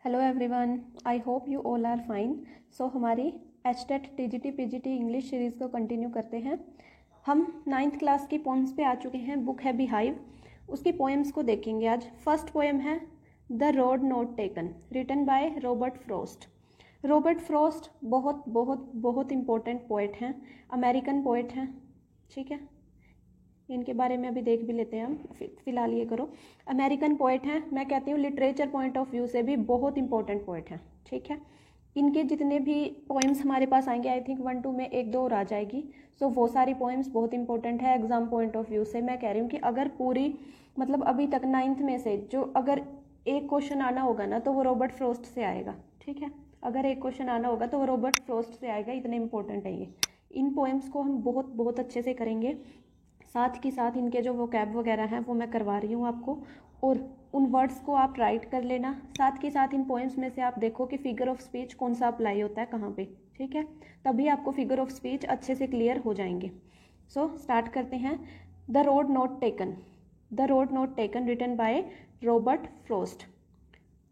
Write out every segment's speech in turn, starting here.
Hello everyone, I hope you all are fine. So हमारी HTET TGT PGT English series को continue करते हैं। हम 9th क्लास की पोएम्स पे आ चुके हैं। बुक है बीहाइव, उसकी पोएम्स को देखेंगे आज। फर्स्ट पोएम है the road not taken, written by Robert Frost. Robert Frost बहुत बहुत बहुत इम्पोर्टेंट पोएट हैं, अमेरिकन पोएट हैं। ठीक है, इनके बारे में अभी देख भी लेते हैं हम। फिलहाल ये करो, अमेरिकन पोएट हैं। मैं कहती हूँ लिटरेचर पॉइंट ऑफ व्यू से भी बहुत इंपॉर्टेंट पोएट हैं। ठीक है, इनके जितने भी पोएम्स हमारे पास आएंगे, आई थिंक 1-2 में 1-2 और आ जाएगी। सो वो सारी पोएम्स बहुत इंपॉर्टेंट है एग्जाम पॉइंट ऑफ व्यू से। मैं कह रही हूँ कि अगर पूरी मतलब अभी तक 9th में से जो अगर एक क्वेश्चन आना होगा ना, तो वो रॉबर्ट फ्रॉस्ट से आएगा। ठीक है, अगर एक क्वेश्चन आना होगा तो वो रॉबर्ट फ्रॉस्ट से आएगा, इतने इंपॉर्टेंट है ये। इन पोएम्स को हम बहुत बहुत अच्छे से करेंगे। साथ के साथ इनके जो वोकैब वगैरह हैं वो मैं करवा रही हूँ आपको, और उन वर्ड्स को आप राइट कर लेना। साथ के साथ इन पोएम्स में से आप देखो कि फिगर ऑफ स्पीच कौन सा अप्लाई होता है कहाँ पे। ठीक है, तभी आपको फिगर ऑफ स्पीच अच्छे से क्लियर हो जाएंगे। सो स्टार्ट करते हैं। The road not taken, the road not taken written by Robert Frost.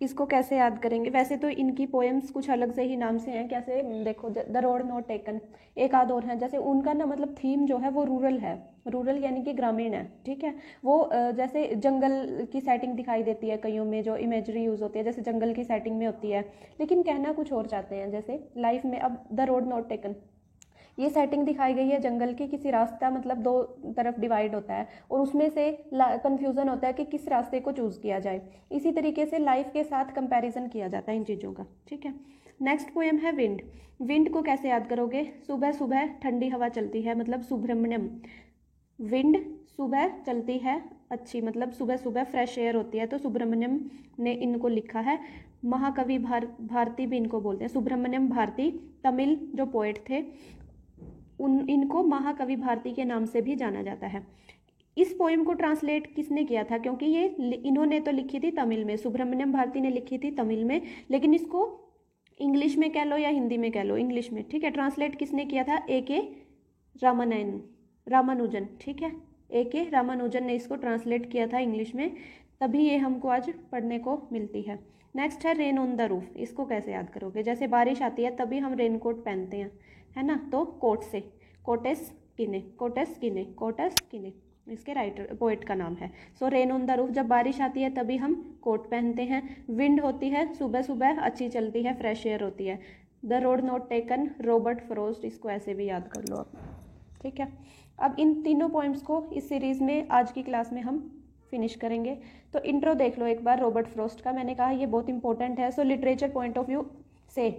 इसको कैसे याद करेंगे? वैसे तो इनकी पोएम्स कुछ अलग से ही नाम से हैं। कैसे देखो, द रोड नॉट टेकन, एक आध और हैं। जैसे उनका ना मतलब थीम जो है वो रूरल है, रूरल यानी कि ग्रामीण है। ठीक है, वो जैसे जंगल की सेटिंग दिखाई देती है कईयों में, जो इमेजरी यूज़ होती है जैसे जंगल की सेटिंग में होती है, लेकिन कहना कुछ और चाहते हैं। जैसे लाइफ में अब द रोड नॉट टेकन, ये सेटिंग दिखाई गई है जंगल की। किसी रास्ता मतलब 2 तरफ डिवाइड होता है और उसमें से कंफ्यूजन होता है कि किस रास्ते को चूज़ किया जाए। इसी तरीके से लाइफ के साथ कंपैरिजन किया जाता है इन चीज़ों का। ठीक है, नेक्स्ट पोएम है विंड। विंड को कैसे याद करोगे? सुबह सुबह ठंडी हवा चलती है, मतलब सुब्रमण्यम। विंड सुबह चलती है अच्छी, मतलब सुबह सुबह फ्रेश एयर होती है, तो सुब्रमण्यम ने इनको लिखा है। महाकवि भारती भी इनको बोलते हैं। सुब्रमण्यम भारती तमिल जो पोएट थे, इनको महाकवि भारती के नाम से भी जाना जाता है। इस पोएम को ट्रांसलेट किसने किया था? क्योंकि ये इन्होंने तो लिखी थी तमिल में, सुब्रमण्यम भारती ने लिखी थी तमिल में, लेकिन इसको इंग्लिश में कह लो या हिंदी में कह लो, इंग्लिश में। ठीक है, ट्रांसलेट किसने किया था? A.K. रामानुजन। ठीक है, A.K. रामानुजन ने इसको ट्रांसलेट किया था इंग्लिश में, तभी ये हमको आज पढ़ने को मिलती है। नेक्स्ट है रेन ऑन द रूफ। इसको कैसे याद करोगे? जैसे बारिश आती है तभी हम रेनकोट पहनते हैं, है ना, तो कोट से, कोटेस किने, कोटेस किने, कोटस किने इसके राइटर पोएट का नाम है। सो रेन ऑन द रूफ, जब बारिश आती है तभी हम कोट पहनते हैं। विंड होती है सुबह सुबह अच्छी चलती है, फ्रेश एयर होती है। The road not taken, Robert Frost, इसको ऐसे भी याद कर लो आप। ठीक है, अब इन तीनों पोएम्स को इस सीरीज़ में आज की क्लास में हम फिनिश करेंगे। तो इंट्रो देख लो एक बार रॉबर्ट फ्रॉस्ट का। मैंने कहा ये बहुत इंपॉर्टेंट है। सो लिटरेचर पॉइंट ऑफ व्यू से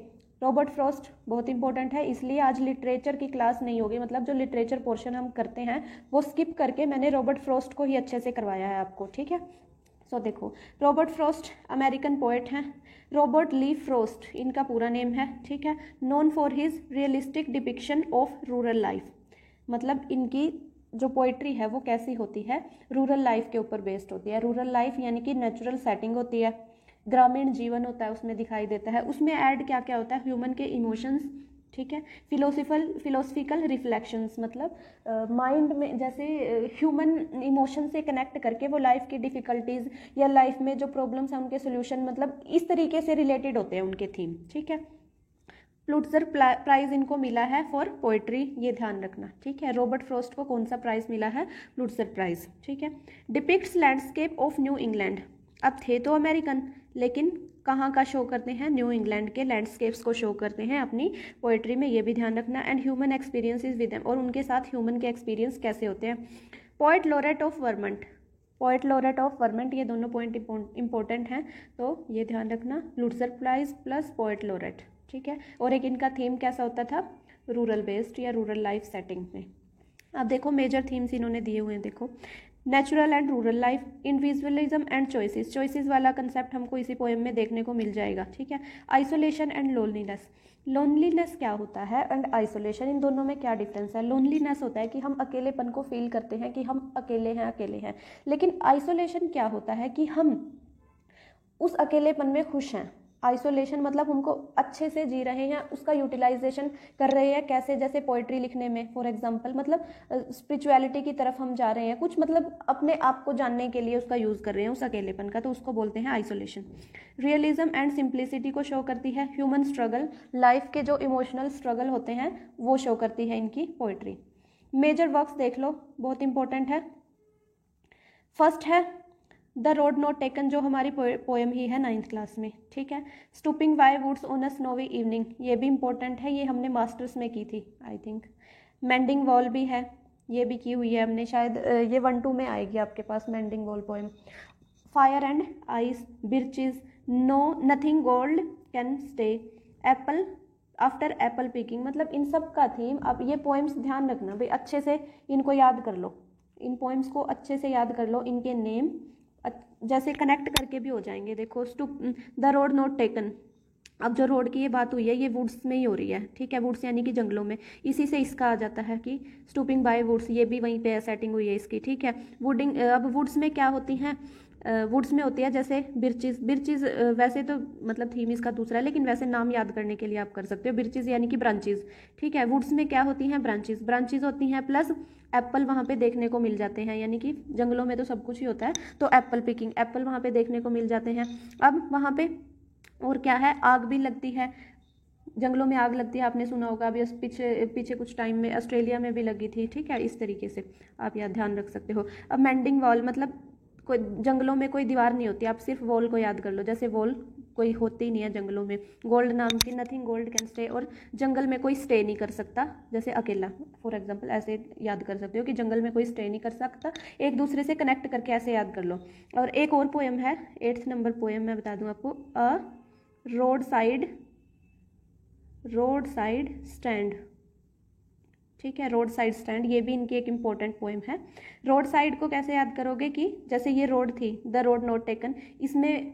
रॉबर्ट फ्रॉस्ट बहुत इंपॉर्टेंट है, इसलिए आज लिटरेचर की क्लास नहीं होगी। मतलब जो लिटरेचर पोर्शन हम करते हैं वो स्किप करके मैंने रॉबर्ट फ्रॉस्ट को ही अच्छे से करवाया है आपको। ठीक है, सो देखो, रॉबर्ट फ्रॉस्ट अमेरिकन पोएट हैं। रॉबर्ट ली फ्रॉस्ट इनका पूरा नेम है। ठीक है, known for his realistic depiction of rural life, मतलब इनकी जो पोइट्री है वो कैसी होती है? रूरल लाइफ के ऊपर बेस्ड होती है। रूरल लाइफ यानी कि नेचुरल सेटिंग होती है, ग्रामीण जीवन होता है, उसमें दिखाई देता है। उसमें ऐड क्या क्या होता है? ह्यूमन के इमोशंस। ठीक है, फिलोसफिकल रिफ्लेक्शंस, मतलब माइंड में जैसे ह्यूमन इमोशन से कनेक्ट करके वो लाइफ की डिफ़िकल्टीज़ या लाइफ में जो प्रॉब्लम्स हैं उनके सोल्यूशन, मतलब इस तरीके से रिलेटेड होते हैं उनके थीम। ठीक है, प्लुट्जर प्राइज़ इनको मिला है फॉर पोइट्री, ये ध्यान रखना। ठीक है, रॉबर्ट फ्रॉस्ट को कौन सा प्राइज़ मिला है? प्लुट्जर प्राइज़। ठीक है, depicts landscape of new England. अब थे तो अमेरिकन, लेकिन कहाँ का शो करते हैं? न्यू इंग्लैंड के लैंडस्केप्स को शो करते हैं अपनी पोइट्री में, ये भी ध्यान रखना। And human experiences with them, और उनके साथ ह्यूमन के एक्सपीरियंस कैसे होते हैं। Poet laureate of Vermont, poet laureate of Vermont, ये दोनों पॉइंट इंपॉर्टेंट हैं, तो ये ध्यान रखना। Pulitzer prize plus poet laureate. ठीक है, और एक इनका थीम कैसा होता था? रूरल बेस्ड या रूरल लाइफ सेटिंग में। अब देखो मेजर थीम्स इन्होंने दिए हुए हैं। देखो, natural and rural life, individualism and choices, choices वाला कंसेप्ट हमको इसी पोएम में देखने को मिल जाएगा। ठीक है, आइसोलेशन एंड लोनलीनेस, लोनलीनेस क्या होता है एंड आइसोलेशन, इन दोनों में क्या डिफरेंस है? लोनलीनेस होता है कि हम अकेलेपन को फील करते हैं कि हम अकेले हैं, लेकिन आइसोलेशन क्या होता है कि हम उस अकेलेपन में खुश हैं। आइसोलेशन मतलब उनको अच्छे से जी रहे हैं, उसका यूटिलाइजेशन कर रहे हैं कैसे, जैसे पोइट्री लिखने में फॉर एग्जांपल, मतलब स्पिरिचुअलिटी की तरफ हम जा रहे हैं कुछ, मतलब अपने आप को जानने के लिए उसका यूज़ कर रहे हैं उस अकेलेपन का, तो उसको बोलते हैं आइसोलेशन। रियलिज्म एंड सिंप्लिसिटी को शो करती है, ह्यूमन स्ट्रगल, लाइफ के जो इमोशनल स्ट्रगल होते हैं वो शो करती है इनकी पोइट्री। मेजर वर्क्स देख लो, बहुत इंपॉर्टेंट है। फर्स्ट है द रोड नॉट टेकन, जो हमारी पोएम ही है 9th क्लास में, ठीक है। Stooping by woods on a snowy evening, ये भी इंपॉर्टेंट है, ये हमने मास्टर्स में की थी आई थिंक। मेंडिंग वॉल भी है, ये भी की हुई है हमने, शायद ये 1-2 में आएगी आपके पास mending wall poem. Fire and ice, birches, no nothing gold can stay, apple after apple picking, मतलब इन सब का थीम। अब ये पोएम्स ध्यान रखना भाई, अच्छे से इनको याद कर लो, इन पोएम्स को अच्छे से याद कर लो, इनके नेम जैसे कनेक्ट करके भी हो जाएंगे। देखो द रोड नॉट टेकन, अब जो रोड की ये बात हुई है ये वुड्स में ही हो रही है, ठीक है, वुड्स यानी कि जंगलों में, इसी से इसका आ जाता है कि स्टूपिंग बाय वुड्स, ये भी वहीं पे सेटिंग हुई है इसकी, ठीक है। वुडिंग, अब वुड्स में क्या होती हैं, वुड्स में होती है जैसे बिर्चिज, बिर्चिज वैसे तो मतलब थीम इसका दूसरा है, लेकिन वैसे नाम याद करने के लिए आप कर सकते हो, बिर्चिज यानी कि ब्रांचेज, ठीक है। वुड्स में क्या होती हैं, ब्रांचेज, ब्रांचेज होती हैं, प्लस एप्पल वहाँ पे देखने को मिल जाते हैं, यानी कि जंगलों में तो सब कुछ ही होता है, तो एप्पल पिकिंग, एप्पल वहाँ पे देखने को मिल जाते हैं। अब वहाँ पे और क्या है, आग भी लगती है, जंगलों में आग लगती है, आपने सुना होगा, अभी पीछे पीछे कुछ टाइम में ऑस्ट्रेलिया में भी लगी थी, ठीक है, इस तरीके से आप याद ध्यान रख सकते हो। अब मेंडिंग वॉल, मतलब कोई जंगलों में कोई दीवार नहीं होती, आप सिर्फ वॉल को याद कर लो, जैसे वॉल कोई होती ही नहीं है जंगलों में। गोल्ड नाम की, नथिंग गोल्ड कैन स्टे, और जंगल में कोई स्टे नहीं कर सकता, जैसे अकेला फॉर एग्जांपल, ऐसे याद कर सकते हो कि जंगल में कोई स्टे नहीं कर सकता, एक दूसरे से कनेक्ट करके ऐसे याद कर लो। और एक और पोएम है 8th नंबर पोएम, मैं बता दूं आपको, अ रोड साइड स्टैंड, ठीक है, रोड साइड स्टैंड, ये भी इनकी एक इम्पॉर्टेंट पोएम है। रोड साइड को कैसे याद करोगे कि जैसे ये रोड थी, द रोड नॉट टेकन, इसमें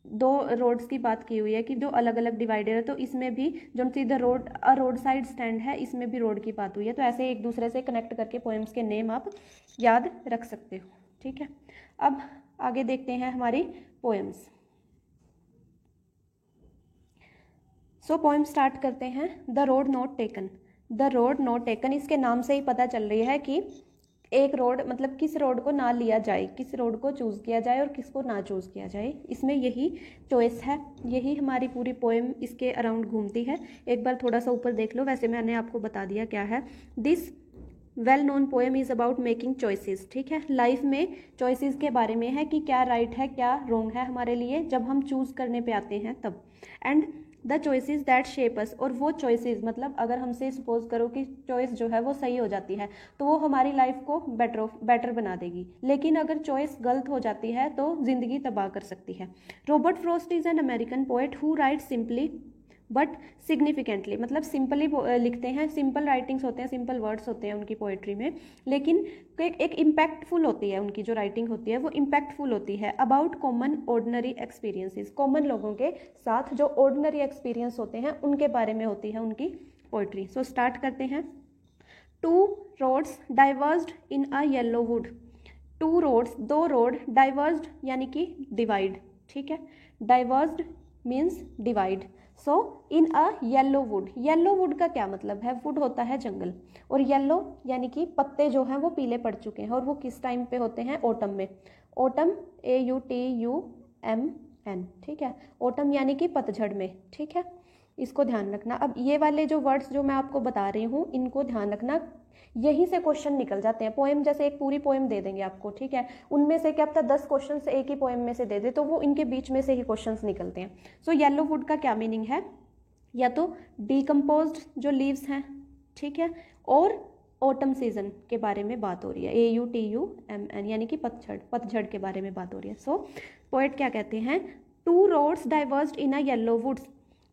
2 रोड्स की बात की हुई है कि जो अलग अलग डिवाइडर है, तो इसमें भी जो see the road a road side stand है, इसमें भी रोड की बात हुई है, तो ऐसे एक दूसरे से कनेक्ट करके पोएम्स के नेम आप याद रख सकते हो, ठीक है। अब आगे देखते हैं हमारी पोएम्स। सो पोएम स्टार्ट करते हैं, the road not taken. The road not taken, इसके नाम से ही पता चल रही है कि एक रोड, मतलब किस रोड को ना लिया जाए, किस रोड को चूज़ किया जाए और किसको ना चूज़ किया जाए, इसमें यही चॉइस है, यही हमारी पूरी पोएम इसके अराउंड घूमती है। एक बार थोड़ा सा ऊपर देख लो, वैसे मैंने आपको बता दिया क्या है। This well known poem is about making choices, ठीक है, लाइफ में चॉइसेस के बारे में है कि क्या राइट है क्या रॉन्ग है हमारे लिए, जब हम चूज़ करने पे आते हैं तब। And the choices that shape us, और वो चॉइसेस, मतलब अगर हमसे सपोज करो कि चॉइस जो है वो सही हो जाती है तो वो हमारी लाइफ को बेटर बना देगी, लेकिन अगर चॉइस गलत हो जाती है तो ज़िंदगी तबाह कर सकती है। Robert Frost is an American poet who right simply but significantly, मतलब सिंपली लिखते हैं, सिंपल राइटिंग्स होते हैं, सिंपल वर्ड्स होते हैं उनकी पोएट्री में, लेकिन एक इम्पैक्टफुल होती है उनकी जो राइटिंग होती है वो इम्पैक्टफुल होती है। About common ordinary experiences, common लोगों के साथ जो ऑर्डिनरी एक्सपीरियंस होते हैं उनके बारे में होती है उनकी पोएट्री। सो स्टार्ट करते हैं। 2 roads diverged in a yellow wood, 2 roads, 2 road, diverged यानी कि डिवाइड, ठीक है, diverged means divide. So in a yellow wood, yellow wood का क्या मतलब है, वुड होता है जंगल, और येलो यानी कि पत्ते जो हैं वो पीले पड़ चुके हैं, और वो किस टाइम पे होते हैं, ऑटम में, ऑटम AUTUMN, ठीक है, ऑटम यानी कि पतझड़ में, ठीक है, इसको ध्यान रखना। अब ये वाले जो वर्ड्स जो मैं आपको बता रही हूँ इनको ध्यान रखना, यहीं से क्वेश्चन निकल जाते हैं। पोएम जैसे एक पूरी पोएम दे देंगे आपको, ठीक है, उनमें से क्या पता 10 क्वेश्चन एक ही पोएम में से दे दे, तो वो इनके बीच में से ही क्वेश्चन निकलते हैं। सो येलो वुड का क्या मीनिंग है, या तो डिकम्पोज्ड जो लीव्स हैं, ठीक है, और ऑटम सीजन के बारे में बात हो रही है, AUTUMN यानी कि पतझड़ के बारे में बात हो रही है। सो पोएट क्या कहते हैं, 2 roads diverged in a yellow woods,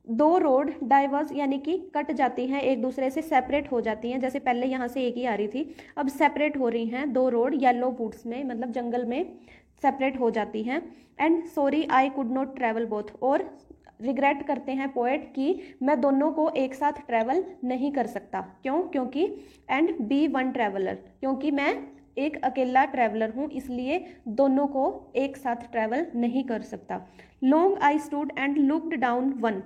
2 road diverse यानी कि कट जाती हैं, एक दूसरे से सेपरेट हो जाती हैं, जैसे पहले यहाँ से एक ही आ रही थी, अब सेपरेट हो रही हैं 2 रोड येलो वुड्स में, मतलब जंगल में सेपरेट हो जाती हैं। And sorry I could not travel both, और रिग्रेट करते हैं पोएट कि मैं दोनों को एक साथ ट्रैवल नहीं कर सकता, क्यों, क्योंकि एंड बी वन ट्रैवलर, क्योंकि मैं एक अकेला ट्रैवलर हूँ, इसलिए दोनों को एक साथ ट्रैवल नहीं कर सकता। Long I stood and looked down one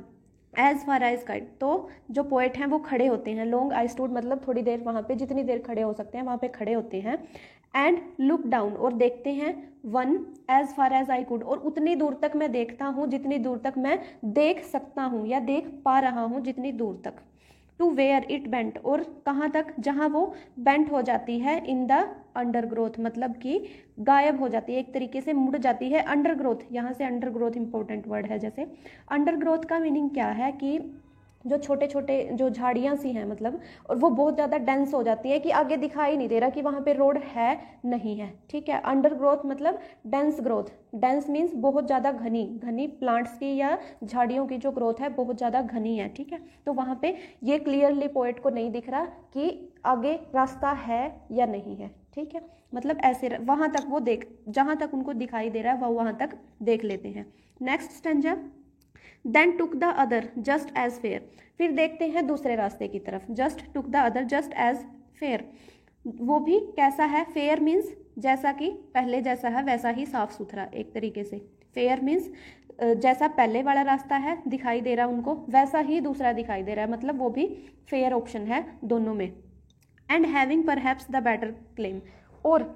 as far as kite. तो जो पोएट हैं वो खड़े होते हैं, लॉन्ग आई स्टूड मतलब थोड़ी देर वहाँ पे, जितनी देर खड़े हो सकते हैं वहाँ पे खड़े होते हैं, एंड लुक डाउन और देखते हैं, one as far as I could और उतनी दूर तक मैं देखता हूँ जितनी दूर तक मैं देख सकता हूँ या देख पा रहा हूँ, जितनी दूर तक। टू वेयर इट बेंट और कहाँ तक, जहाँ वो बेंट हो जाती है, इन द अंडरग्रोथ मतलब कि गायब हो जाती है, एक तरीके से मुड़ जाती है। अंडरग्रोथ, यहाँ से अंडरग्रोथ इंपॉर्टेंट वर्ड है। जैसे अंडरग्रोथ का मीनिंग क्या है कि जो छोटे छोटे जो झाड़ियाँ सी हैं मतलब, और वो बहुत ज़्यादा डेंस हो जाती है कि आगे दिखाई नहीं दे रहा कि वहाँ पे रोड है नहीं है, ठीक है। अंडर ग्रोथ मतलब डेंस ग्रोथ, डेंस मीन्स बहुत ज़्यादा घनी, घनी प्लांट्स की या झाड़ियों की जो ग्रोथ है बहुत ज़्यादा घनी है, ठीक है। तो वहाँ पे ये क्लियरली पोएट को नहीं दिख रहा कि आगे रास्ता है या नहीं है, ठीक है। मतलब ऐसे वहाँ तक वो देख, जहाँ तक उनको दिखाई दे रहा है वो वहाँ तक देख लेते हैं। Next stanza, then took the other just as fair. फिर देखते हैं दूसरे रास्ते की तरफ, just took the other just as fair, वो भी कैसा है, फेयर मीन्स जैसा कि पहले जैसा है वैसा ही साफ सुथरा, एक तरीके से फेयर मीन्स जैसा पहले वाला रास्ता है दिखाई दे रहा उनको वैसा ही दूसरा दिखाई दे रहा है, मतलब वो भी फेयर ऑप्शन है दोनों में। And having perhaps the better claim, और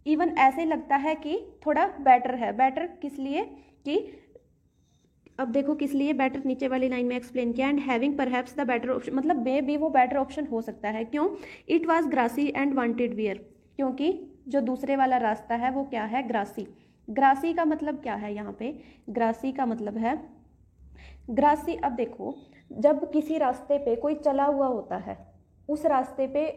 इवन ऐसे लगता है कि थोड़ा बेटर है। बेटर किस लिए, कि अब देखो किस लिए बेटर नीचे वाली लाइन में एक्सप्लेन किया। And having perhaps the better option मतलब मे भी वो बेटर ऑप्शन हो सकता है। क्यों, it was grassy and wanted wear, क्योंकि जो दूसरे वाला रास्ता है वो क्या है, ग्रासी। ग्रासी का मतलब क्या है यहाँ पे, ग्रासी का मतलब है ग्रासी। अब देखो जब किसी रास्ते पे कोई चला हुआ होता है, उस रास्ते पे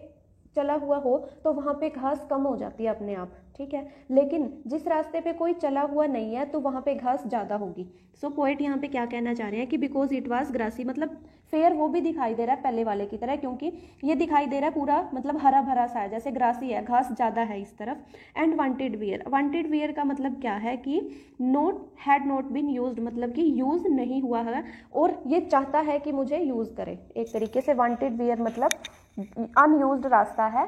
चला हुआ हो तो वहाँ पे घास कम हो जाती है अपने आप, ठीक है। लेकिन जिस रास्ते पे कोई चला हुआ नहीं है तो वहाँ पे घास ज़्यादा होगी। सो पोएट यहाँ पे क्या कहना चाह रहे हैं कि बिकॉज इट वाज ग्रासी, मतलब फेयर वो भी दिखाई दे रहा है पहले वाले की तरह, क्योंकि ये दिखाई दे रहा है पूरा मतलब हरा भरा सा है, जैसे ग्रासी है, घास ज़्यादा है इस तरफ। And wanted wear, wanted wear का मतलब क्या है कि not had not been used, मतलब कि यूज़ नहीं हुआ है और ये चाहता है कि मुझे यूज़ करे, एक तरीके से वांटेड वियर मतलब अनयूज्ड रास्ता है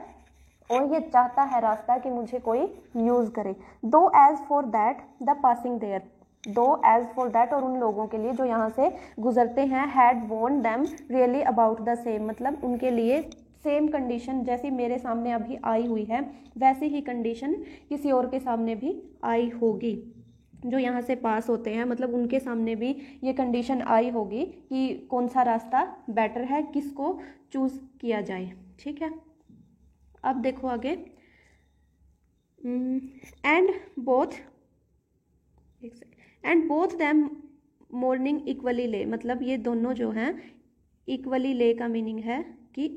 और ये चाहता है रास्ता कि मुझे कोई यूज़ करे। Though as for that the passing there, though as for that और उन लोगों के लिए जो यहाँ से गुजरते हैं, had want them really about the same, मतलब उनके लिए सेम कंडीशन जैसी मेरे सामने अभी आई हुई है वैसी ही कंडीशन किसी और के सामने भी आई होगी। जो यहाँ से पास होते हैं मतलब उनके सामने भी ये कंडीशन आई होगी कि कौन सा रास्ता बेटर है, किसको चूज़ किया जाए, ठीक है। अब देखो आगे, and both them morning equally ले, मतलब ये दोनों जो हैं इक्वली ले का मीनिंग है कि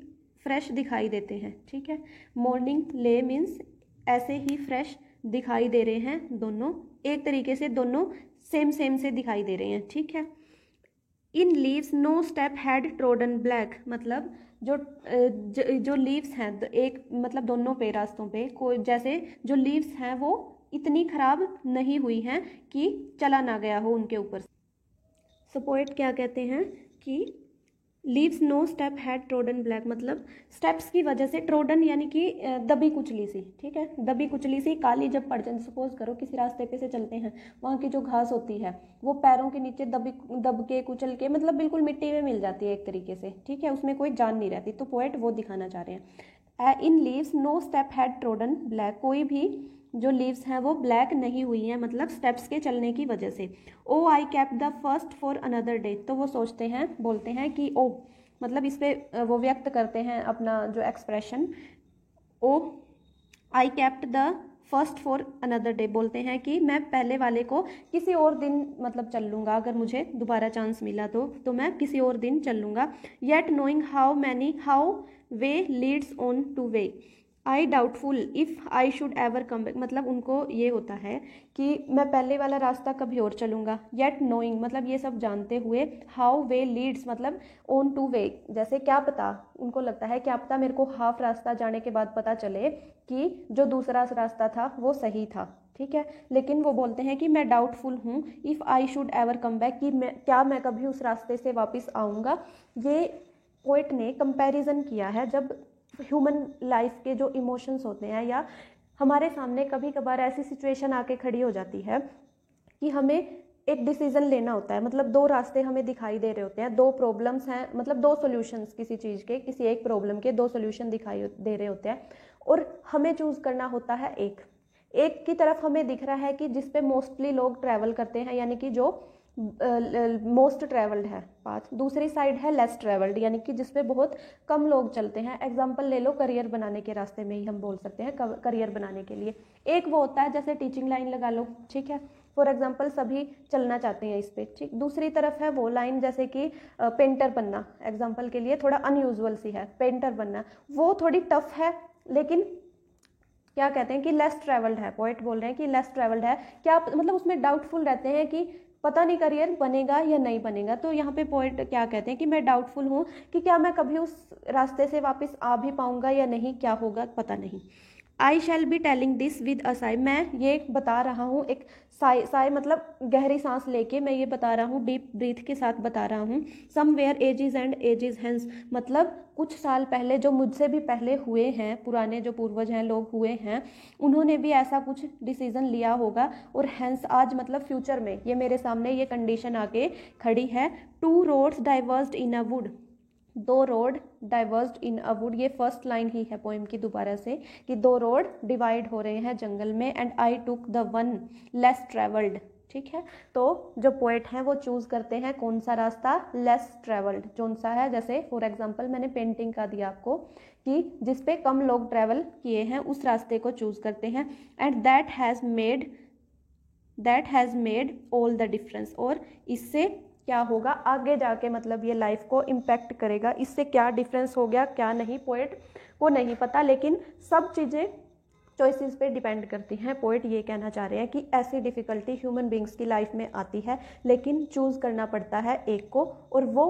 फ्रेश दिखाई देते हैं, ठीक है। मॉर्निंग ले मीन्स ऐसे ही फ्रेश दिखाई दे रहे हैं दोनों, एक तरीके से दोनों सेम सेम से दिखाई दे रहे हैं, ठीक है। In leaves no step had trodden black, मतलब जो लीव्स हैं एक मतलब दोनों पे रास्तों पे कोई जैसे जो लीव्स हैं वो इतनी खराब नहीं हुई हैं कि चला ना गया हो उनके ऊपर। सो पोएट क्या कहते हैं कि leaves no step had trodden black, मतलब स्टेप्स की वजह से, ट्रोडन यानी कि दबी कुचली सी, ठीक है, दबी कुचली सी काली जब पड़ जाए, सपोज करो किसी रास्ते पे से चलते हैं, वहाँ की जो घास होती है वो पैरों के नीचे दब के कुचल के मतलब बिल्कुल मिट्टी में मिल जाती है एक तरीके से, ठीक है, उसमें कोई जान नहीं रहती। तो पोएट वो दिखाना चाह रहे हैं। In leaves no step had trodden black, कोई भी जो लीव्स हैं वो ब्लैक नहीं हुई हैं मतलब स्टेप्स के चलने की वजह से। Oh I kept the first for another day, तो वो सोचते हैं, बोलते हैं कि ओ, मतलब इस पर वो व्यक्त करते हैं अपना जो expression, oh I kept the first for another day, बोलते हैं कि मैं पहले वाले को किसी और दिन मतलब चल लूँगा, अगर मुझे दोबारा चांस मिला तो मैं किसी और दिन चल लूँगा। Yet knowing how way Leeds on two way, I doubtful if I should ever come back, मतलब उनको ये होता है कि मैं पहले वाला रास्ता कभी और चलूँगा। येट नोइंग मतलब ये सब जानते हुए, हाउ वे लीड्स मतलब ऑन टू वे, जैसे क्या पता, उनको लगता है क्या पता मेरे को हाफ रास्ता जाने के बाद पता चले कि जो दूसरा रास्ता था वो सही था, ठीक है। लेकिन वो बोलते हैं कि मैं डाउटफुल हूँ, if I should ever come back, कि मैं कभी उस रास्ते से वापस आऊँगा। ये पोएट ने कंपैरिजन किया है जब ह्यूमन लाइफ के जो इमोशंस होते हैं या हमारे सामने कभी कभार ऐसी सिचुएशन आके खड़ी हो जाती है कि हमें एक डिसीजन लेना होता है, मतलब दो रास्ते हमें दिखाई दे रहे होते हैं, दो प्रॉब्लम्स हैं, मतलब दो सॉल्यूशंस किसी चीज़ के, किसी एक प्रॉब्लम के दो सॉल्यूशन दिखाई दे रहे होते हैं और हमें चूज़ करना होता है एक की तरफ हमें दिख रहा है कि जिस पे मोस्टली लोग ट्रैवल करते हैं, यानी कि जो मोस्ट ट्रैवल्ड है पाथ। दूसरी साइड है लेस ट्रैवल्ड, यानी कि जिस पे बहुत कम लोग चलते हैं। एग्जाम्पल ले लो करियर बनाने के रास्ते में ही हम बोल सकते हैं, करियर बनाने के लिए। एक वो होता है जैसे टीचिंग लाइन लगा लो, ठीक है, फॉर एग्जाम्पल सभी चलना चाहते हैं इस पे, ठीक। दूसरी तरफ है वो लाइन जैसे कि पेंटर बनना, एग्जाम्पल के लिए थोड़ा अनयूजुअल सी है, पेंटर बनना, वो थोड़ी टफ है, लेकिन क्या कहते हैं कि लेस ट्रैवल्ड है। पोएट बोल रहे हैं कि लेस ट्रैवल्ड है, क्या मतलब उसमें डाउटफुल रहते हैं कि पता नहीं करियर बनेगा या नहीं बनेगा। तो यहाँ पे पोएट क्या कहते हैं कि मैं डाउटफुल हूँ कि क्या मैं कभी उस रास्ते से वापस आ भी पाऊंगा या नहीं, क्या होगा पता नहीं। I shall be telling this with a sigh, मैं ये बता रहा हूँ एक साई मतलब गहरी सांस लेके मैं ये बता रहा हूँ, डीप ब्रीथ के साथ बता रहा हूँ। Somewhere ages and ages hence, मतलब कुछ साल पहले जो मुझसे भी पहले हुए हैं, पुराने जो पूर्वज हैं लोग हुए हैं, उन्होंने भी ऐसा कुछ डिसीजन लिया होगा और हेंस आज मतलब फ्यूचर में ये मेरे सामने ये कंडीशन आके खड़ी है। Two roads diverged in a wood, दो road diverged in a wood, ये फर्स्ट लाइन ही है पोएम की दोबारा से कि दो रोड डिवाइड हो रहे हैं जंगल में, and I took the one less travelled, ठीक है। तो जो पोएट हैं वो चूज करते हैं कौन सा रास्ता, लेस ट्रेवल्ड, कौन सा है, जैसे फॉर एग्जांपल मैंने पेंटिंग का दिया आपको कि जिस पे कम लोग ट्रेवल किए हैं उस रास्ते को चूज करते हैं। And that has made all the difference, और इससे क्या होगा आगे जाके, मतलब ये लाइफ को इम्पैक्ट करेगा, इससे क्या डिफरेंस हो गया क्या नहीं पोएट को नहीं पता, लेकिन सब चीज़ें चॉइसेस पे डिपेंड करती हैं। पोएट ये कहना चाह रहे हैं कि ऐसी डिफ़िकल्टी ह्यूमन बींग्स की लाइफ में आती है, लेकिन चूज़ करना पड़ता है एक को, और वो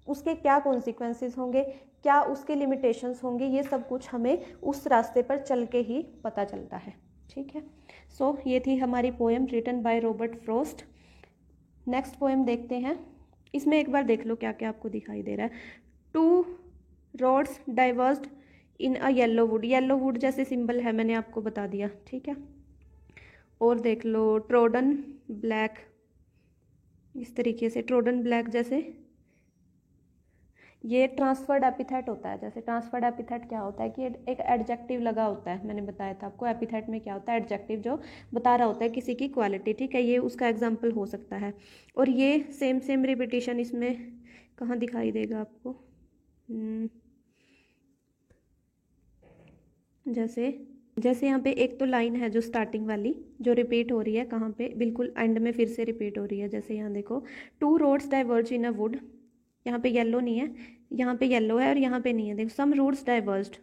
उसके क्या कॉन्सिक्वेंसेस होंगे, क्या उसके लिमिटेशंस होंगे, ये सब कुछ हमें उस रास्ते पर चल के ही पता चलता है, ठीक है। सो ये थी हमारी poem written by Robert Frost. Next poem देखते हैं, इसमें एक बार देख लो क्या क्या आपको दिखाई दे रहा है। Two roads diverged in a yellow wood, yellow would जैसे सिंबल है मैंने आपको बता दिया, ठीक है। और देख लो ट्रोडन ब्लैक, इस तरीके से ट्रोडन ब्लैक, जैसे ये ट्रांसफर्ड एपिथेट होता है। जैसे ट्रांसफर्ड एपिथेट क्या होता है कि एक एडजेक्टिव लगा होता है, मैंने बताया था आपको एपिथेट में क्या होता है, एडजेक्टिव जो बता रहा होता है किसी की क्वालिटी, ठीक है, ये उसका एग्जाम्पल हो सकता है। और ये सेम रिपीटिशन इसमें कहाँ दिखाई देगा आपको, जैसे यहाँ पे एक तो लाइन है जो स्टार्टिंग वाली जो रिपीट हो रही है, कहाँ पे, बिल्कुल एंड में फिर से रिपीट हो रही है। जैसे यहाँ देखो, two roads diverge in a wood, यहाँ पे येलो नहीं है, यहाँ पे येलो है और यहाँ पे नहीं है, देखो some routes diverged,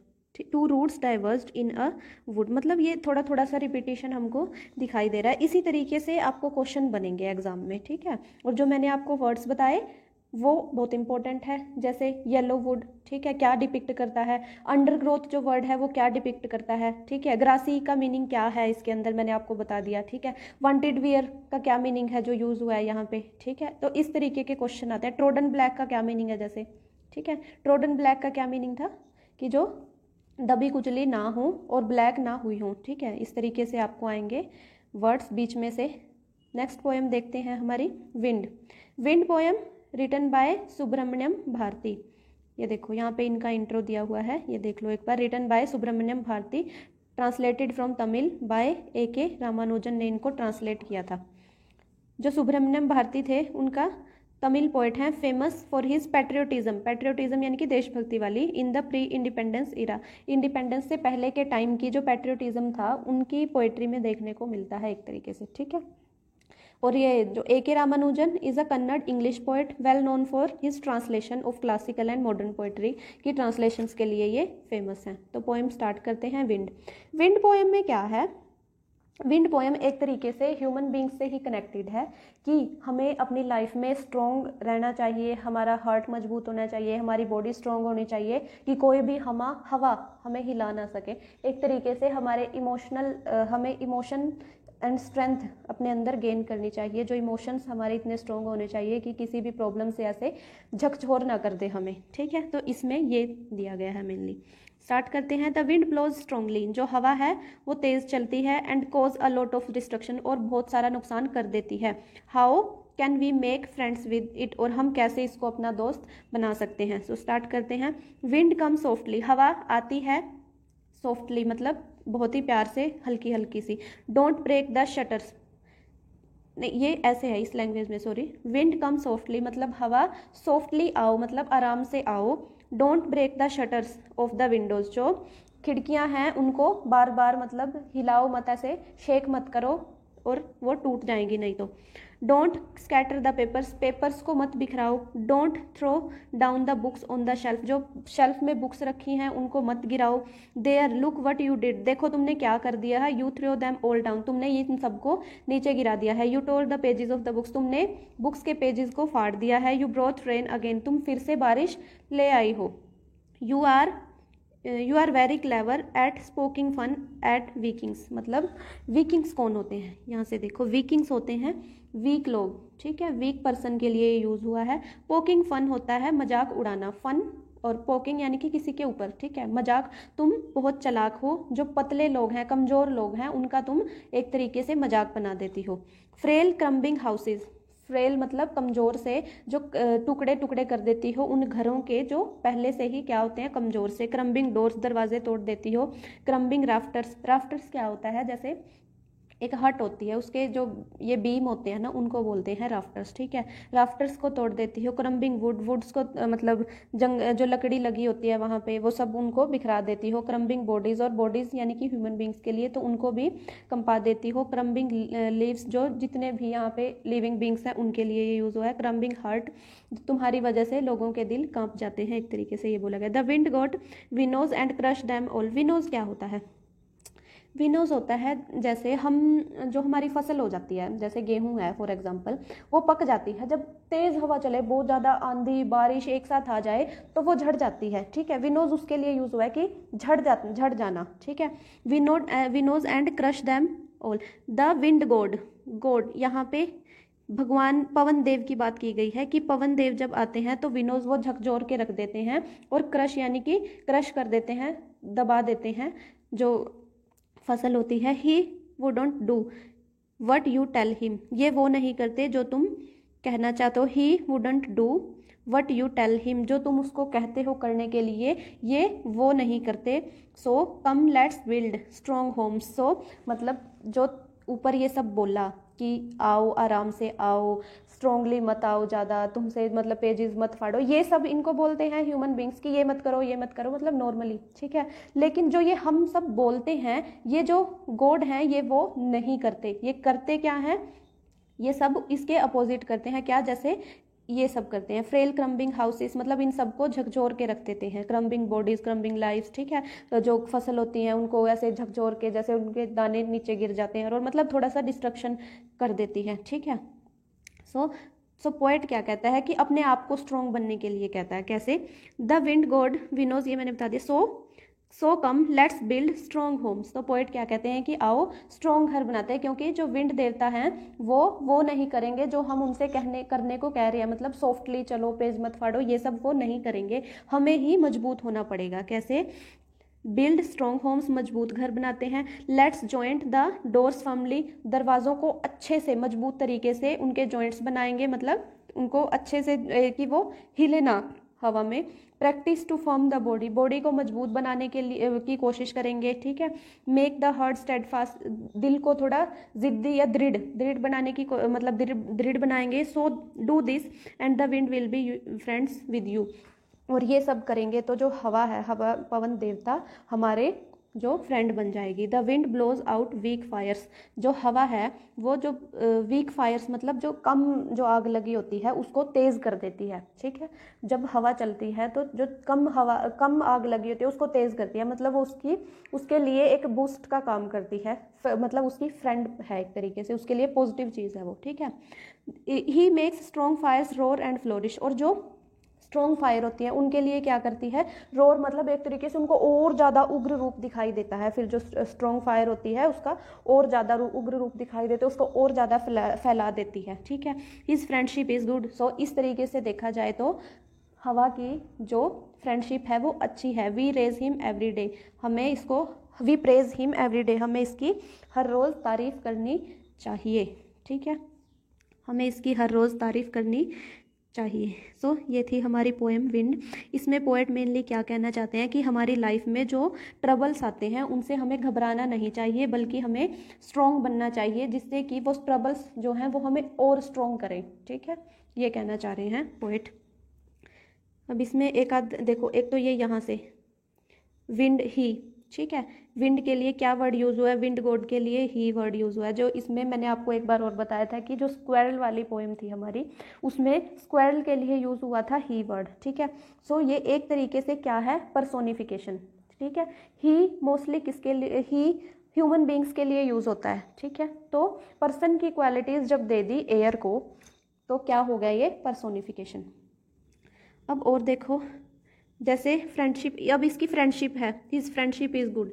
two routes diverged in a wood, मतलब ये थोड़ा थोड़ा सा रिपीटेशन हमको दिखाई दे रहा है। इसी तरीके से आपको क्वेश्चन बनेंगे एग्जाम में, ठीक है। और जो मैंने आपको वर्ड्स बताए वो बहुत इंपॉर्टेंट है, जैसे येलो वुड, ठीक है, क्या डिपिक्ट करता है, अंडरग्रोथ जो वर्ड है वो क्या डिपिक्ट करता है, ठीक है, ग्रासी का मीनिंग क्या है इसके अंदर मैंने आपको बता दिया, ठीक है, वांटेड वियर का क्या मीनिंग है जो यूज़ हुआ है यहाँ पे, ठीक है। तो इस तरीके के क्वेश्चन आते हैं। ट्रोडन ब्लैक का क्या मीनिंग है, जैसे, ठीक है, ट्रोडन ब्लैक का क्या मीनिंग था कि जो दबी कुचली ना हो और ब्लैक ना हुई हो, ठीक है। इस तरीके से आपको आएंगे वर्ड्स बीच में से। नेक्स्ट पोएम देखते हैं हमारी wind poem written by Subramaniam Bharati. ये देखो यहाँ पे इनका इंट्रो दिया हुआ है, ये देख लो एक बार, written by Subramaniam Bharati, translated from Tamil by A.K. Ramanujan ने इनको ट्रांसलेट किया था। जो सुब्रमण्यम भारती थे उनका तमिल पोएट हैं, फेमस फॉर हिज पैट्रियोटिज्म यानी कि देशभक्ति वाली, in the pre independence era, independence से पहले के टाइम की जो पैट्रियोटिज्म था उनकी पोएट्री में देखने को मिलता है एक तरीके से, ठीक है। और ये जो A.K. Ramanujan is a Kannada English poet well known for his translation of classical and modern poetry की ट्रांसलेशंस के लिए ये फेमस हैं। तो पोएम स्टार्ट करते हैं। विंड पोएम में क्या है, विंड पोएम एक तरीके से ह्यूमन बींग्स से ही कनेक्टेड है कि हमें अपनी लाइफ में स्ट्रॉन्ग रहना चाहिए, हमारा हार्ट मजबूत होना चाहिए, हमारी बॉडी स्ट्रॉन्ग होनी चाहिए कि कोई भी हवा हमें हिला ना सके। एक तरीके से हमारे हमें इमोशन एंड स्ट्रेंथ अपने अंदर गेन करनी चाहिए, जो इमोशंस हमारे इतने स्ट्रॉन्ग होने चाहिए कि किसी भी प्रॉब्लम से ऐसे झकझोर ना कर दे हमें, ठीक है। तो इसमें ये दिया गया है मेनली। स्टार्ट करते हैं। द विंड ब्लोज स्ट्रांगली, जो हवा है वो तेज़ चलती है, and cause a lot of destruction, और बहुत सारा नुकसान कर देती है। How can we make friends with it, और हम कैसे इसको अपना दोस्त बना सकते हैं। सो स्टार्ट करते हैं। विंड कम सॉफ्टली, हवा आती है सॉफ्टली मतलब बहुत ही प्यार से, हल्की हल्की सी। डोंट ब्रेक द शटर्स, नहीं ये ऐसे है इस लैंग्वेज में, सॉरी। विंड कम सॉफ्टली मतलब हवा सॉफ्टली आओ मतलब आराम से आओ। Don't break the shutters of the windows, जो खिड़कियां हैं उनको बार बार मतलब हिलाओ मत, ऐसे शेक मत करो और वो टूट जाएंगी नहीं तो। Don't scatter the papers, papers को मत बिखराओ। Don't throw down the books on the shelf, जो शेल्फ में बुक्स रखी हैं उनको मत गिराओ। There look what you did, देखो तुमने क्या कर दिया है। You throw them all down, तुमने ये सबको नीचे गिरा दिया है। You tore the pages of the books, तुमने बुक्स के पेजेस को फाड़ दिया है। यू ब्रॉट रेन अगेन, तुम फिर से बारिश ले आई हो। You are very clever at poking fun at weaklings, मतलब वीकिंग्स कौन होते हैं, यहाँ से देखो वीकिंग्स होते हैं वीक लोग, ठीक है, वीक पर्सन के लिए यूज हुआ है। पोकिंग फन होता है मजाक उड़ाना, फन और पोकिंग यानी कि किसी के ऊपर, ठीक है, मजाक, तुम बहुत चालाक हो। जो पतले लोग हैं, कमजोर लोग हैं, उनका तुम एक तरीके से मजाक बना देती हो। फ्रेल क्रम्बिंग हाउसेज, फ्रेल मतलब कमजोर से, जो टुकड़े टुकड़े कर देती हो उन घरों के जो पहले से ही क्या होते हैं, कमजोर से। क्रम्बिंग डोर्स, दरवाजे तोड़ देती हो। क्रम्बिंग राफ्टर्स, राफ्टर्स क्या होता है, जैसे एक हट होती है उसके जो ये बीम होते हैं ना उनको बोलते हैं राफ्टर्स, ठीक है। राफ्टर्स को तोड़ देती हो। क्रम्बिंग वुड, वुड्स को मतलब जो लकड़ी लगी होती है वहाँ पे वो सब उनको बिखरा देती हो। क्रम्बिंग बॉडीज, और बॉडीज यानी कि ह्यूमन बींग्स के लिए, तो उनको भी कंपा देती हो। क्रम्बिंग लीव्स, जो जितने भी यहाँ पे लिविंग बींग्स हैं उनके लिए ये यूज हुआ है। क्रम्बिंग हार्ट, तुम्हारी वजह से लोगों के दिल कांप जाते हैं, एक तरीके से ये बोला गया। The wind god winnows and crush them all, winnows क्या होता है, विनोज होता है जैसे हम, जो हमारी फसल हो जाती है, जैसे गेहूं है फॉर एग्जांपल, वो पक जाती है, जब तेज हवा चले, बहुत ज़्यादा आंधी बारिश एक साथ आ जाए तो वो झड़ जाती है, ठीक है। विनोज उसके लिए यूज हुआ है कि झड़ जाना, ठीक है। Winnows and crush them all. The wind god, god यहाँ पे भगवान पवन देव की बात की गई है कि पवन देव जब आते हैं तो विनोज वो झकझोर के रख देते हैं, और क्रश यानी कि क्रश कर देते हैं, दबा देते हैं जो फसल होती है। He wouldn't do what you tell him, ये वो नहीं करते जो तुम कहना चाहते हो। He wouldn't do what you tell him, जो तुम उसको कहते हो करने के लिए, ये वो नहीं करते। So come let's build strong homes, so मतलब जो ऊपर ये सब बोला कि आओ आराम से आओ, स्ट्रॉन्गली मत आओ ज़्यादा, तुमसे मतलब पेजेस मत फाड़ो, ये सब इनको बोलते हैं ह्यूमन बींग्स की ये मत करो ये मत करो, मतलब नॉर्मली, ठीक है। लेकिन जो ये हम सब बोलते हैं, ये जो गॉड हैं ये वो नहीं करते। ये करते क्या हैं, ये सब इसके अपोजिट करते हैं। क्या, जैसे ये सब करते हैं। फ्रेल क्रम्बिंग हाउसेस मतलब इन सबको झकझोर के रख देते हैं। क्रम्बिंग बॉडीज, क्रम्बिंग लाइव्स, ठीक है, तो जो फसल होती हैं उनको ऐसे झकझोर के, जैसे उनके दाने नीचे गिर जाते हैं, और मतलब थोड़ा सा डिस्ट्रक्शन कर देती है, ठीक है। सो पोएट क्या कहता है कि अपने आप को स्ट्रॉन्ग बनने के लिए कहता है, कैसे। द विंड गॉड विनोज, ये मैंने बता दिया। So come let's build strong homes, तो पोएट क्या कहते हैं कि आओ स्ट्रॉन्ग घर बनाते हैं, क्योंकि जो विंड देवता हैं वो नहीं करेंगे जो हम उनसे करने को कह रहे हैं, मतलब सॉफ्टली चलो, पेज मत फाड़ो, ये सब वो नहीं करेंगे, हमें ही मजबूत होना पड़ेगा। कैसे, बिल्ड स्ट्रॉन्ग होम्स, मजबूत घर बनाते हैं। Let's joint the doors firmly, दरवाज़ों को अच्छे से मजबूत तरीके से उनके जॉइंट्स बनाएंगे, मतलब उनको अच्छे से कि वो हिले ना हवा में। Practise to form the body, body को मजबूत बनाने के लिए की कोशिश करेंगे, ठीक है। मेक द हार्ट स्टेडफास्ट, दिल को थोड़ा जिद्दी या दृढ़ बनाने की मतलब दृढ़ बनाएंगे। So do this and the wind will be friends with you, और ये सब करेंगे तो जो हवा है, हवा पवन देवता हमारे जो फ्रेंड बन जाएगी। The wind blows out weak fires, जो हवा है वो जो वीक फायर्स मतलब जो कम जो आग लगी होती है उसको तेज़ कर देती है, ठीक है। जब हवा चलती है तो जो कम आग लगी होती है उसको तेज़ करती है, मतलब वो उसके लिए एक बूस्ट का काम करती है, मतलब उसकी फ्रेंड है एक तरीके से, उसके लिए पॉजिटिव चीज़ है वो, ठीक है। He makes strong fires roar and flourish, और जो स्ट्रॉन्ग फायर होती है उनके लिए क्या करती है, रोर मतलब एक तरीके से उनको और ज़्यादा उग्र रूप दिखाई देता है। फिर जो स्ट्रॉन्ग फायर होती है उसका और ज़्यादा उग्र रूप दिखाई देता है, उसको और ज़्यादा फैला देती है, ठीक है। हिज फ्रेंडशिप इज़ गुड, सो इस तरीके से देखा जाए तो हवा की जो फ्रेंडशिप है वो अच्छी है। We raise him every day, हमें इसको we praise him every day, हमें इसकी हर रोज़ तारीफ़ करनी चाहिए। ठीक है, हमें इसकी हर रोज़ तारीफ़ करनी चाहिए। सो ये थी हमारी पोएम विंड। इसमें पोएट मेनली क्या कहना चाहते हैं कि हमारी लाइफ में जो ट्रबल्स आते हैं उनसे हमें घबराना नहीं चाहिए, बल्कि हमें स्ट्रॉन्ग बनना चाहिए, जिससे कि वो ट्रबल्स जो हैं वो हमें और स्ट्रॉन्ग करें। ठीक है, ये कहना चाह रहे हैं पोएट। अब इसमें एक आध देखो, एक तो ये यहाँ से विंड ही, ठीक है, विंड के लिए क्या वर्ड यूज़ हुआ है, विंड गॉड के लिए ही वर्ड यूज़ हुआ है। जो इसमें मैंने आपको एक बार और बताया था कि जो स्क्वेरल वाली पोएम थी हमारी, उसमें स्क्वेरल के लिए यूज़ हुआ था ही वर्ड। ठीक है, सो ये एक तरीके से क्या है, पर्सोनिफिकेशन। ठीक है, ही मोस्टली किसके लिए, ही ह्यूमन बींग्स के लिए यूज़ होता है। ठीक है, तो पर्सन की क्वालिटीज़ जब दे दी एयर को तो क्या हो गया, ये पर्सोनिफिकेशन। अब और देखो, जैसे फ्रेंडशिप, अब इसकी फ्रेंडशिप है, हिज फ्रेंडशिप इज़ गुड।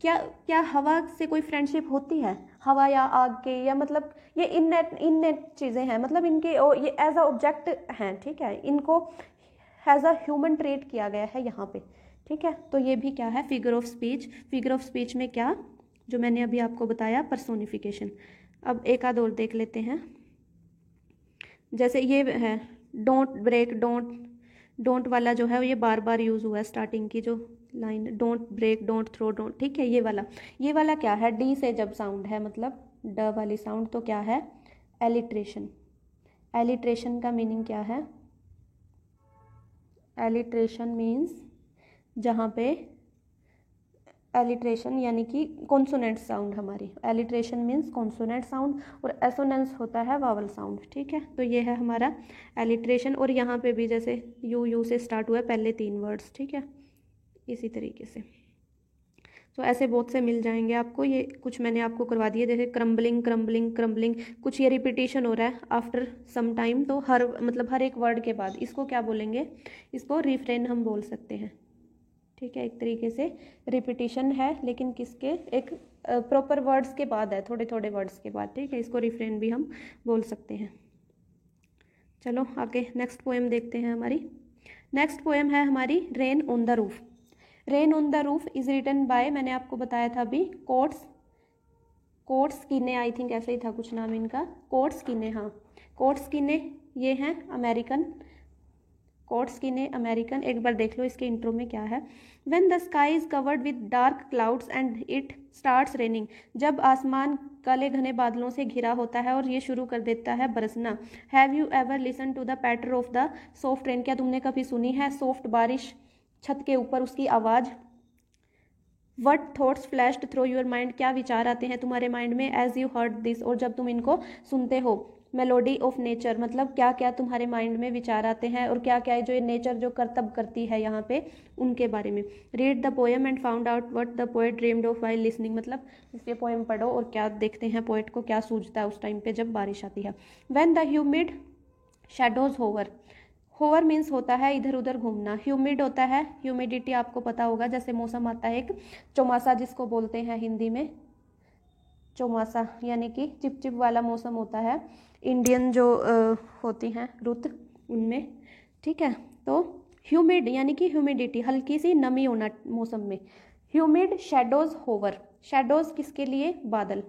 क्या हवा से कोई फ्रेंडशिप होती है, हवा या आग के, या मतलब ये इननेट चीज़ें हैं, मतलब इनके ये एज अ ऑब्जेक्ट हैं। ठीक है, इनको एज अ ह्यूमन ट्रीट किया गया है यहाँ पे। ठीक है, तो ये भी क्या है, figure of speech. Figure of speech में क्या, जो मैंने अभी आपको बताया, पर्सोनिफिकेशन। अब एक आध और देख लेते हैं, जैसे ये है डोंट ब्रेक, डोंट वाला जो है ये बार बार यूज़ हुआ है, स्टार्टिंग की जो line, don't break, don't throw, don't. ठीक है, ये वाला क्या है, डी से जब साउंड है, मतलब ड वाली साउंड, तो क्या है, एलिट्रेशन। एलिट्रेशन का मीनिंग क्या है, एलिट्रेशन मीन्स जहाँ पे एलिट्रेशन यानी कि कॉन्सोनेंट साउंड हमारी, एलिट्रेशन मीन्स कॉन्सोनेंट साउंड, और एसोनेंस होता है वावल साउंड। ठीक है, तो ये है हमारा एलिट्रेशन। और यहाँ पे भी जैसे यू से स्टार्ट हुआ है पहले 3 वर्ड्स। ठीक है, इसी तरीके से तो ऐसे बहुत से मिल जाएंगे आपको। ये कुछ मैंने आपको करवा दिए, जैसे क्रम्बलिंग, क्रम्बलिंग, क्रम्बलिंग, कुछ ये रिपीटिशन हो रहा है आफ्टर सम टाइम, तो हर एक वर्ड के बाद इसको क्या बोलेंगे, इसको रिफ्रेन हम बोल सकते हैं। ठीक है, एक तरीके से रिपीटिशन है, लेकिन किसके, एक प्रॉपर वर्ड्स के बाद है, थोड़े थोड़े वर्ड्स के बाद। ठीक है, इसको रिफ्रेन भी हम बोल सकते हैं। चलो आगे नेक्स्ट पोएम देखते हैं हमारी। नेक्स्ट पोएम है हमारी rain on the roof. Rain on the roof is written by, मैंने आपको बताया था अभी, कोट्स कीने, आई थिंक ऐसे ही था कुछ नाम इनका, कोट्स कीने। हाँ, कोट्स कीने ये हैं अमेरिकन, कोट्स कीने अमेरिकन। एक बार देख लो इसके इंट्रो में क्या है, when the sky is covered with dark clouds and it starts raining, जब आसमान काले घने बादलों से घिरा होता है और ये शुरू कर देता है बरसना। Have you ever listen to the patter of the soft rain, क्या तुमने कभी सुनी है सॉफ्ट बारिश, छत के ऊपर उसकी आवाज़। What thoughts flashed through your mind, क्या विचार आते हैं तुम्हारे माइंड में, एज यू हर्ड दिस, और जब तुम इनको सुनते हो। मेलोडी ऑफ नेचर, मतलब क्या क्या तुम्हारे माइंड में विचार आते हैं, और क्या क्या जो ये नेचर जो करतब करती है यहाँ पे, उनके बारे में। Read the poem and found out what the poet dreamed of while listening, मतलब इसके पोएम पढ़ो और क्या देखते हैं पोएट को क्या सूझता है उस टाइम पे जब बारिश आती है। When the humid shadows hover, hover means होता है इधर उधर घूमना, ह्यूमिड होता है, ह्यूमिडिटी आपको पता होगा, जैसे मौसम आता है एक चौमासा जिसको बोलते हैं हिंदी में, चौमासा यानी कि चिपचिप वाला मौसम होता है, इंडियन जो होती हैं रुत उनमें। ठीक है, तो ह्यूमिड यानी कि ह्यूमिडिटी, हल्की सी नमी होना मौसम में। Humid, shadows, hover. शैडोज किसके लिए, बादल,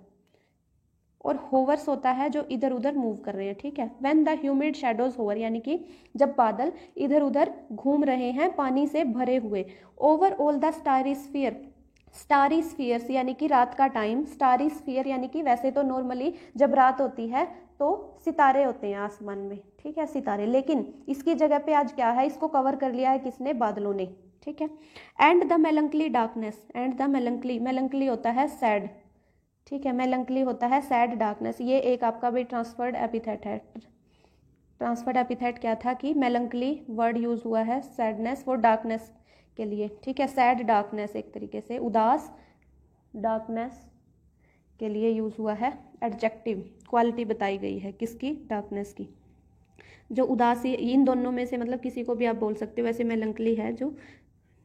और होवर्स होता है जो इधर उधर मूव कर रहे हैं। ठीक है, when the humid shadows hover यानी कि जब बादल इधर उधर घूम रहे हैं पानी से भरे हुए। Over all the starry sphere, starry spheres यानी कि रात का टाइम, स्टारी स्फीयर यानी कि वैसे तो नॉर्मली जब रात होती है तो सितारे होते हैं आसमान में। ठीक है, सितारे, लेकिन इसकी जगह पे आज क्या है, इसको कवर कर लिया है किसने, बादलों ने। ठीक है, and the melancholy darkness, and the melancholy, melancholy होता है सैड। ठीक है, मेलंकली होता है सैड डार्कनेस, ये एक आपका भी ट्रांसफर्ड एपिथेट है। ट्रांसफर्ड एपिथेट क्या था कि मेलंकली वर्ड यूज हुआ है सैडनेस फॉर डार्कनेस के लिए। ठीक है, सैड डार्कनेस एक तरीके से उदास डार्कनेस के लिए यूज हुआ है, एडजेक्टिव क्वालिटी बताई गई है किसकी, डार्कनेस की। जो उदासी, इन दोनों में से मतलब किसी को भी आप बोल सकते हो, वैसे मेलंकली है जो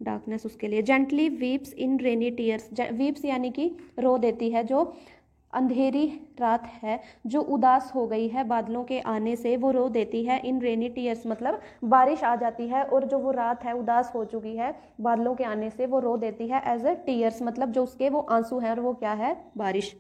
डार्कनेस उसके लिए। जेंटली वीप्स इन रेनी टीयर्स, वीप्स यानी कि रो देती है, जो अंधेरी रात है जो उदास हो गई है बादलों के आने से, वो रो देती है इन रेनी टीयर्स, मतलब बारिश आ जाती है और जो वो रात है उदास हो चुकी है बादलों के आने से, वो रो देती है एज अ टीयर्स, मतलब जो उसके वो आंसू हैं और वो क्या है, बारिश।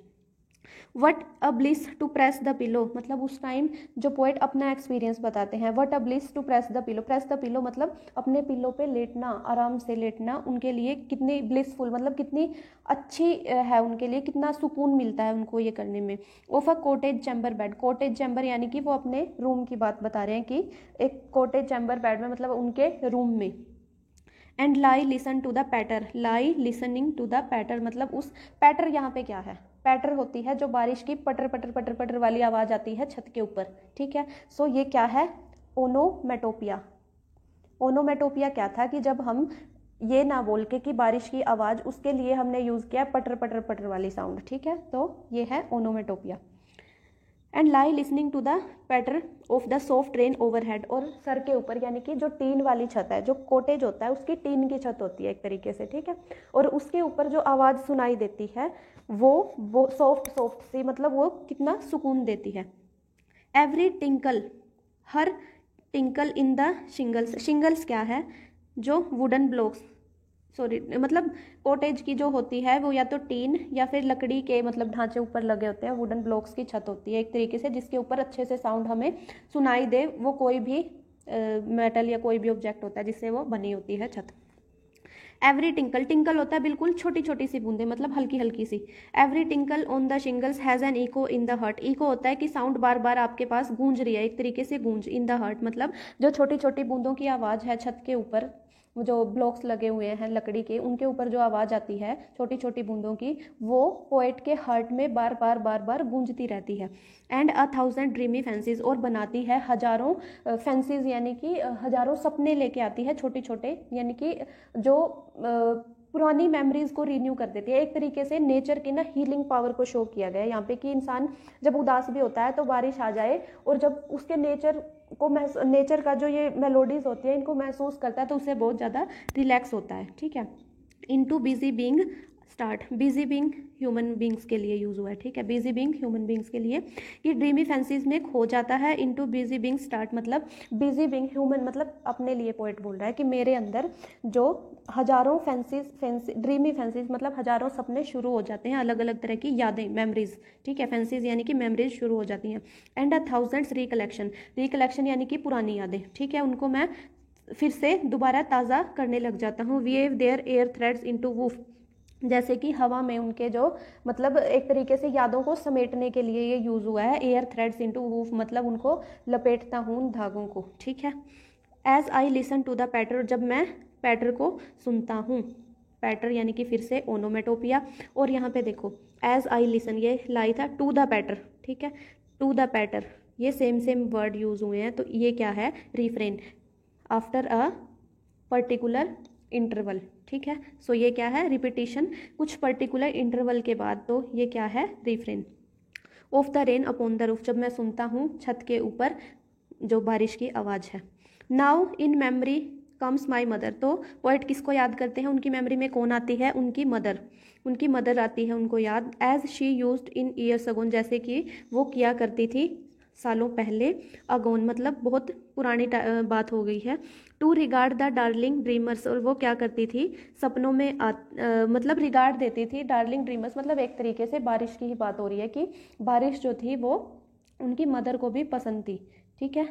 What a bliss to press the pillow, मतलब उस टाइम जो पोएट अपना एक्सपीरियंस बताते हैं। What a bliss to press the pillow, press the pillow मतलब अपने पिलो पे लेटना, आराम से लेटना उनके लिए कितनी ब्लिसफुल, मतलब कितनी अच्छी है उनके लिए, कितना सुकून मिलता है उनको ये करने में। Of a cottage chamber bed, cottage chamber यानी कि वो अपने रूम की बात बता रहे हैं कि एक कॉटेज चैम्बर बेड में, मतलब उनके रूम में। And lie listen to the patter, lie listening to the patter, मतलब उस पैटर, यहाँ पे क्या है, पैटर होती है जो बारिश की पटर पटर पटर पटर वाली आवाज़ आती है छत के ऊपर, ठीक है। सो ये क्या है, ओनोमेटोपिया। ओनोमेटोपिया क्या था कि जब हम ये ना बोल के कि बारिश की आवाज़, उसके लिए हमने यूज़ किया पटर पटर पटर वाली साउंड, ठीक है। तो ये है onomatopoeia. And lie listening to the patter of the soft rain overhead, और सर के ऊपर, यानी कि जो टीन वाली छत है, जो कॉटेज होता है उसकी टीन की छत होती है एक तरीके से, ठीक है। और उसके ऊपर जो आवाज़ सुनाई देती है वो सॉफ्ट सॉफ्ट सी, मतलब वो कितना सुकून देती है। Every tinkle, her tinkle in the shingles, shingles क्या है, जो वुडन ब्लॉक्स, सॉरी मतलब कॉटेज की जो होती है वो या तो टीन या फिर लकड़ी के मतलब ढांचे ऊपर लगे होते हैं, वुडन ब्लॉक्स की छत होती है एक तरीके से, जिसके ऊपर अच्छे से साउंड हमें सुनाई दे। वो कोई भी मेटल या कोई भी ऑब्जेक्ट होता है जिससे वो बनी होती है छत। एवरी टिंकल, टिंकल होता है बिल्कुल छोटी छोटी सी बूंदे, मतलब हल्की हल्की सी। Every tinkle on the shingles has an echo in the heart, echo होता है कि साउंड बार बार आपके पास गूंज रही है, एक तरीके से गूंज। इन द हर्ट मतलब जो छोटी छोटी बूंदों की आवाज़ है छत के ऊपर, जो ब्लॉक्स लगे हुए हैं लकड़ी के, उनके ऊपर जो आवाज़ आती है छोटी छोटी बूंदों की, वो पोएट के हार्ट में बार बार बार बार गूंजती रहती है। एंड 1000 ड्रीमी फैंसीज, और बनाती है हजारों फैंसीज, यानी कि हजारों सपने लेके आती है छोटे छोटे, यानी कि जो पुरानी मेमोरीज को रिन्यू कर देती है। एक तरीके से नेचर की ना हीलिंग पावर को शो किया गया है यहाँ पे, कि इंसान जब उदास भी होता है तो बारिश आ जाए और जब उसके नेचर का जो ये मेलोडीज होती है इनको महसूस करता है तो उसे बहुत ज़्यादा रिलैक्स होता है, ठीक है। Into busy being start, busy being human beings के लिए यूज़ हुआ है, ठीक है। बिजी बीइंग ह्यूमन बींग्स के लिए कि ड्रीमी फैंसीज में खो जाता है। इनटू बिजी बीइंग स्टार्ट मतलब बिजी बीइंग ह्यूमन, मतलब अपने लिए पोएट बोल रहा है कि मेरे अंदर जो हजारों ड्रीमी फैंसीज मतलब हजारों सपने शुरू हो जाते हैं, अलग अलग तरह की यादें, मेमोरीज, ठीक है। फैंसीज यानी कि मेमोरीज शुरू हो जाती हैं। एंड 1000 रिकलेक्शन, रिकलेक्शन यानी कि पुरानी यादें, ठीक है, उनको मैं फिर से दोबारा ताज़ा करने लग जाता हूँ। Weave their air threads into woof, जैसे कि हवा में उनके जो मतलब एक तरीके से यादों को समेटने के लिए ये यूज़ हुआ है। एयर थ्रेड्स इनटू वूफ मतलब उनको लपेटता हूँ उन धागों को, ठीक है। As I listen to the patter, जब मैं पैटर को सुनता हूँ, पैटर यानी कि फिर से ओनोमेटोपिया। और यहाँ पे देखो एज आई लिसन, ये लाई था टू द पैटर, ठीक है, टू द पैटर, ये सेम वर्ड यूज़ हुए हैं, तो ये क्या है, refrain after a particular interval, ठीक है। सो ये क्या है, रिपीटिशन कुछ पर्टिकुलर इंटरवल के बाद, तो ये क्या है, refrain. Of the rain upon the roof, जब मैं सुनता हूँ छत के ऊपर जो बारिश की आवाज़ है। Now in memory comes my mother, तो पोएट किसको याद करते हैं, उनकी मेमोरी में कौन आती है, उनकी मदर, उनकी मदर आती है उनको याद। As she used in years agone, जैसे कि वो किया करती थी सालों पहले। अगोन मतलब बहुत पुरानी बात हो गई है। To regard the darling dreamers, और वो क्या करती थी, सपनों में मतलब रिगार्ड देती थी डार्लिंग ड्रीमर्स, मतलब एक तरीके से बारिश की ही बात हो रही है कि बारिश जो थी वो उनकी मदर को भी पसंद थी, ठीक है।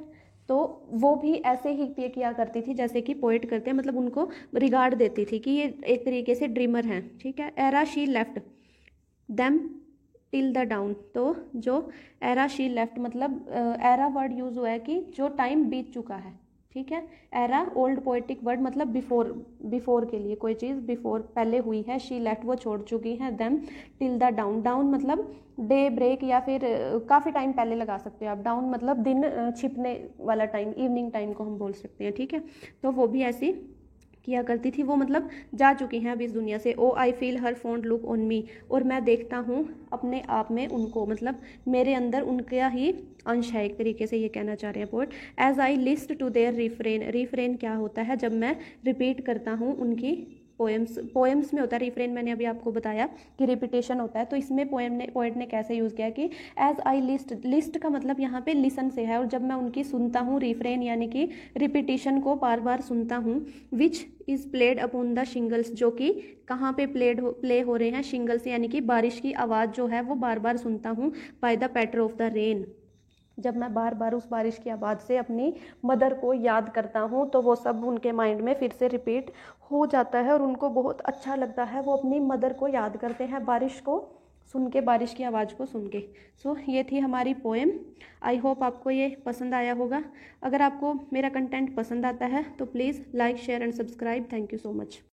तो वो भी ऐसे ही पे किया करती थी जैसे कि पोएट करते हैं, मतलब उनको रिगार्ड देती थी कि ये एक तरीके से ड्रीमर हैं, ठीक है। Era she left them till the down, तो जो एरा शी लेफ्ट मतलब एरा वर्ड यूज हुआ है कि जो टाइम बीत चुका है, ठीक है। एरा ओल्ड पोएटिक वर्ड मतलब बिफोर के लिए, कोई चीज़ बिफोर पहले हुई है। शी लेफ्ट वो छोड़ चुकी है। Then till the dawn, dawn मतलब डे ब्रेक या फिर काफ़ी टाइम पहले लगा सकते हो आप। डाउन मतलब दिन छिपने वाला टाइम, इवनिंग टाइम को हम बोल सकते हैं, ठीक है। तो वो भी ऐसी किया करती थी, वो मतलब जा चुकी हैं अब इस दुनिया से। Oh I feel her fond look on me, और मैं देखता हूँ अपने आप में उनको, मतलब मेरे अंदर उनका ही अंश है, एक तरीके से ये कहना चाह रहे हैं poet. As I list to their refrain, refrain क्या होता है, जब मैं रिपीट करता हूँ उनकी पोएम्स में होता है रिफ्रेन, मैंने अभी आपको बताया कि रिपीटेशन होता है, तो इसमें पोएट ने कैसे यूज़ किया कि एज आई लिस्ट का मतलब यहाँ पे लिसन से है, और जब मैं उनकी सुनता हूँ रिफ्रेन यानी कि रिपीटेशन को बार बार सुनता हूँ, which is played upon the shingles, जो कि कहाँ पे प्ले हो रहे हैं, शिंगल्स यानी कि बारिश की आवाज़ जो है वो बार बार सुनता हूँ, by the patter of the rain, जब मैं बार बार उस बारिश की आवाज़ से अपनी मदर को याद करता हूँ तो वो सब उनके माइंड में फिर से रिपीट हो जाता है और उनको बहुत अच्छा लगता है, वो अपनी मदर को याद करते हैं बारिश को सुन के, बारिश की आवाज़ को सुन के। सो ये थी हमारी पोएम। आई होप आपको ये पसंद आया होगा। अगर आपको मेरा कंटेंट पसंद आता है तो please like share and subscribe. Thank you so much.